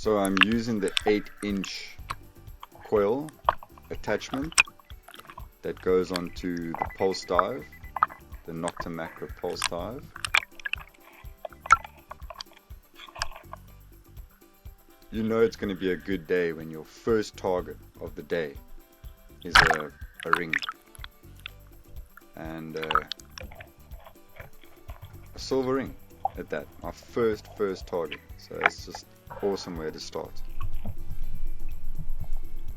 So I'm using the 8-inch coil attachment that goes onto the PulseDive, the Nokta Makro PulseDive. You know it's going to be a good day when your first target of the day is a ring and a silver ring at that. My first target. So it's just awesome way to start.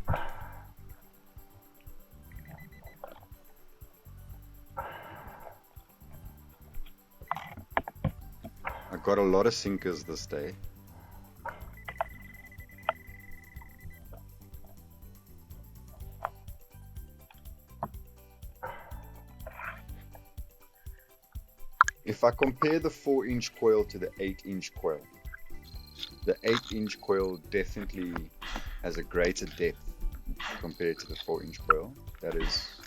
I got a lot of sinkers this day. If I compare the 4-inch coil to the 8-inch coil, the 8-inch coil definitely has a greater depth compared to the 4-inch coil. That is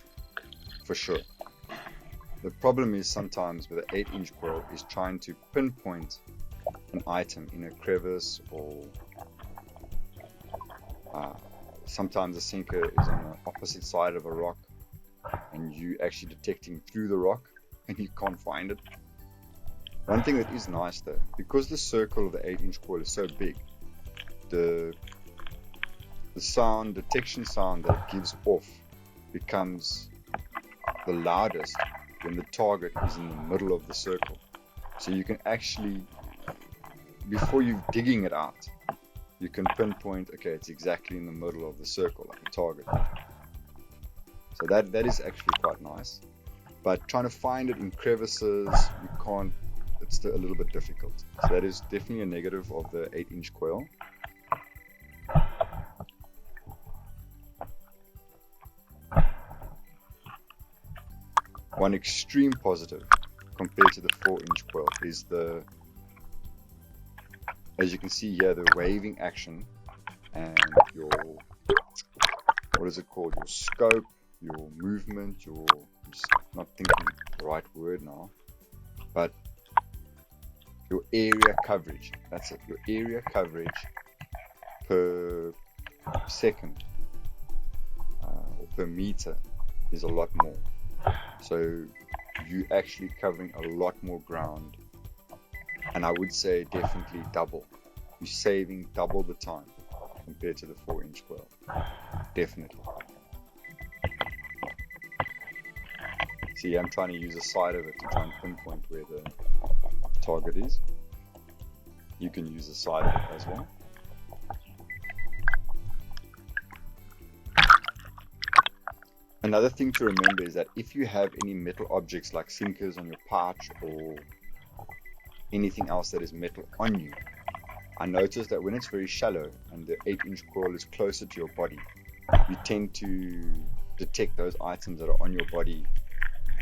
for sure. The problem is sometimes with the 8-inch coil is trying to pinpoint an item in a crevice, or sometimes the sinker is on the opposite side of a rock and you actually detecting through the rock and you can't find it. One thing that is nice though, because the circle of the 8-inch coil is so big, the detection sound that it gives off becomes the loudest when the target is in the middle of the circle. So you can actually, before you're digging it out, you can pinpoint, okay, it's exactly in the middle of the circle, like a target. So that is actually quite nice. But trying to find it in crevices, you can't. It's a little bit difficult. So that is definitely a negative of the 8-inch coil. One extreme positive compared to the 4-inch coil is the, as you can see here, the waving action and your, what is it called? Your scope, your movement, I'm just not thinking the right word now, but your area coverage, that's it, your area coverage per second or per meter is a lot more. So you're actually covering a lot more ground, and I would say definitely double. You're saving double the time compared to the 4-inch coil, definitely. See, I'm trying to use a side of it to try and pinpoint where the target is. You can use the side of it as well. Another thing to remember is that if you have any metal objects like sinkers on your pouch or anything else that is metal on you, I noticed that when it's very shallow and the 8-inch coil is closer to your body, you tend to detect those items that are on your body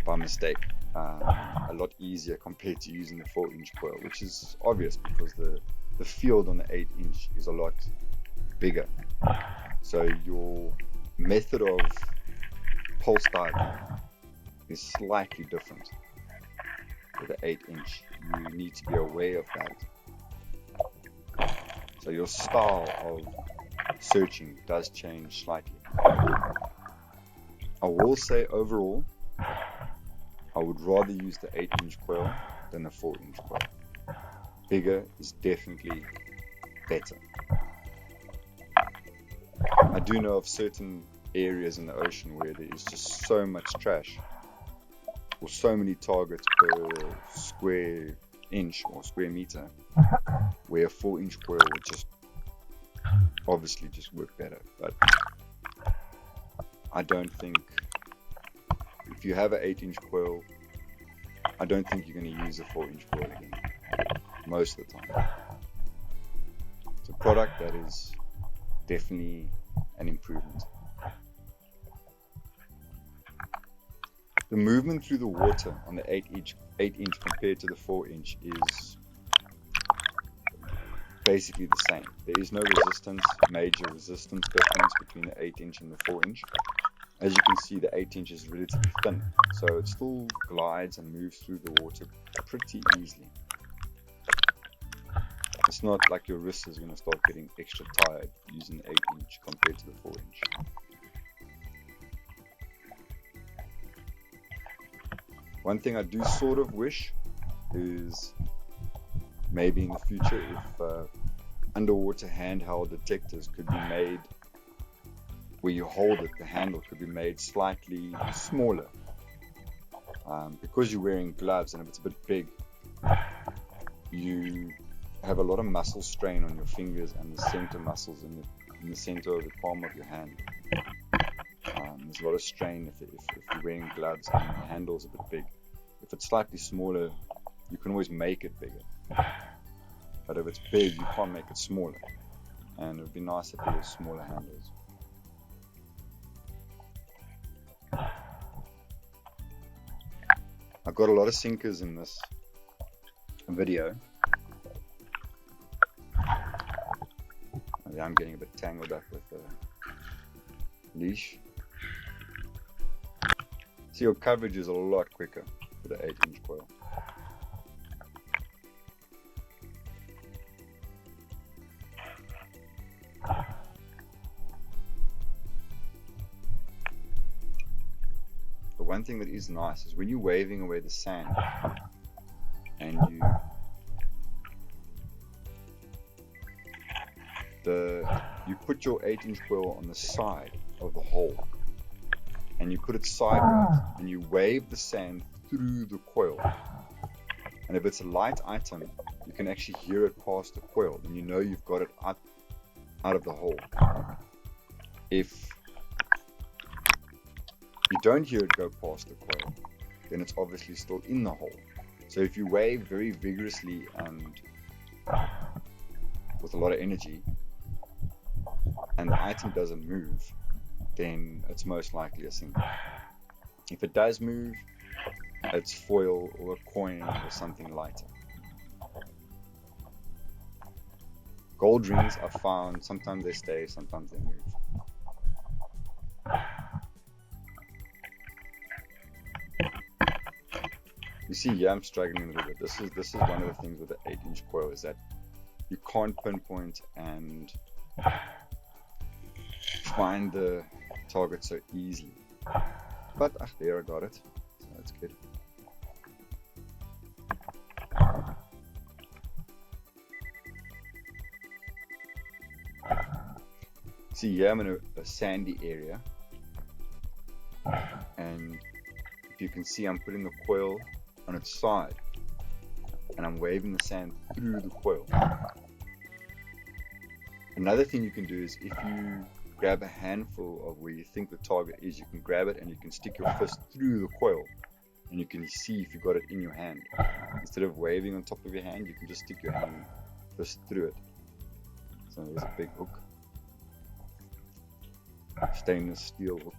by mistake a lot easier compared to using the 4-inch coil, which is obvious because the field on the 8-inch is a lot bigger. So your method of pulse diving is slightly different with the 8-inch. You need to be aware of that. So your style of searching does change slightly. I will say overall, I would rather use the 8-inch coil than the 4-inch coil. Bigger is definitely better. I do know of certain areas in the ocean where there is just so much trash, or so many targets per square inch or square meter, where a 4-inch coil would just obviously just work better. But I don't think, if you have an 8-inch coil, I don't think you're going to use a 4-inch coil again, most of the time. It's a product that is definitely an improvement. The movement through the water on the 8-inch compared to the 4-inch is basically the same. There is no major resistance difference between the 8-inch and the 4-inch. As you can see, the 8-inch is relatively thin, so it still glides and moves through the water pretty easily. The It's not like your wrist is going to start getting extra tired using the 8-inch compared to the 4-inch. One thing I do sort of wish is maybe in the future if underwater handheld detectors could be made where you hold it, the handle could be made slightly smaller. Because you're wearing gloves and if it's a bit big, you have a lot of muscle strain on your fingers and the center muscles in the center of the palm of your hand. There's a lot of strain if you're wearing gloves and the handle's a bit big. If it's slightly smaller, you can always make it bigger. But if it's big, you can't make it smaller. And it would be nice if there were smaller handles. I've got a lot of sinkers in this video. I'm getting a bit tangled up with the leash. So your coverage is a lot quicker for the 8-inch coil. The one thing that is nice is when you're waving away the sand and you put your 8-inch coil on the side of the hole and you put it sideways and you wave the sand through the coil, and if it's a light item you can actually hear it past the coil and you know you've got it out of the hole. If you don't hear it go past the coil, then it's obviously still in the hole. So if you wave very vigorously and with a lot of energy and the item doesn't move, then it's most likely a sinker. If it does move, it's foil or a coin or something lighter. Gold rings are found, sometimes they stay, sometimes they move. You see, yeah, I'm struggling a little bit. This is one of the things with the 8-inch coil is that you can't pinpoint and find the target so easily. But there, I got it. So that's good. See, here I'm in a sandy area, and if you can see, I'm putting the coil on its side and I'm waving the sand through the coil. Another thing you can do is if you grab a handful of where you think the target is, you can grab it and you can stick your fist through the coil and you can see if you got it in your hand. Instead of waving on top of your hand, you can just stick your fist through it. So there's a big hook, stainless steel hook.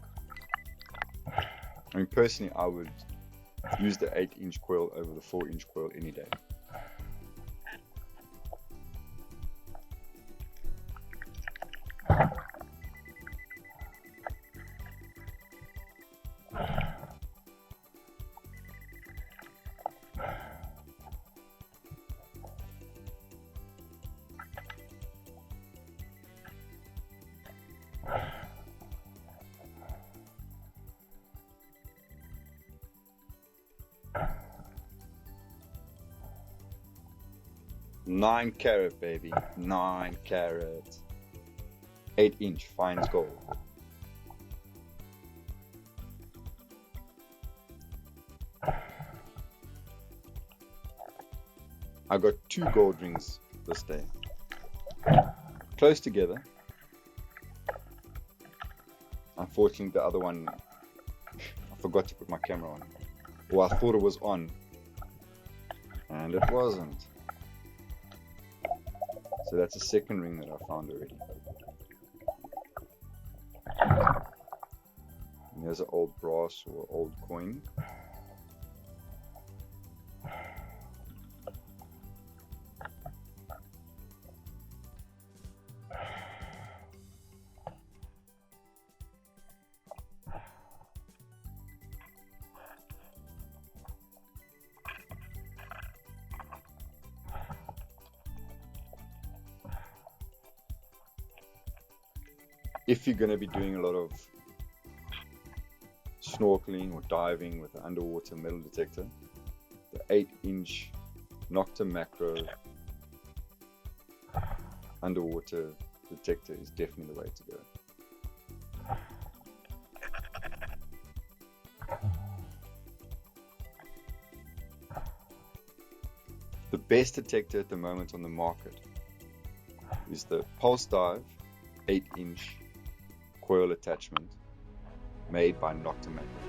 I mean, personally, I would use the 8-inch coil over the 4-inch coil any day. Nine carat, baby. 9 carat. 8-inch fines gold. I got 2 gold rings this day. Close together. Unfortunately, the other one, I forgot to put my camera on. Well, I thought it was on, and it wasn't. So that's a second ring that I found already. And there's an old brass or old coin. if you're going to be doing a lot of snorkeling or diving with an underwater metal detector, the 8-inch Nokta Makro underwater detector is definitely the way to go. The best detector at the moment on the market is the PulseDive 8-inch coil attachment made by Nokta Makro.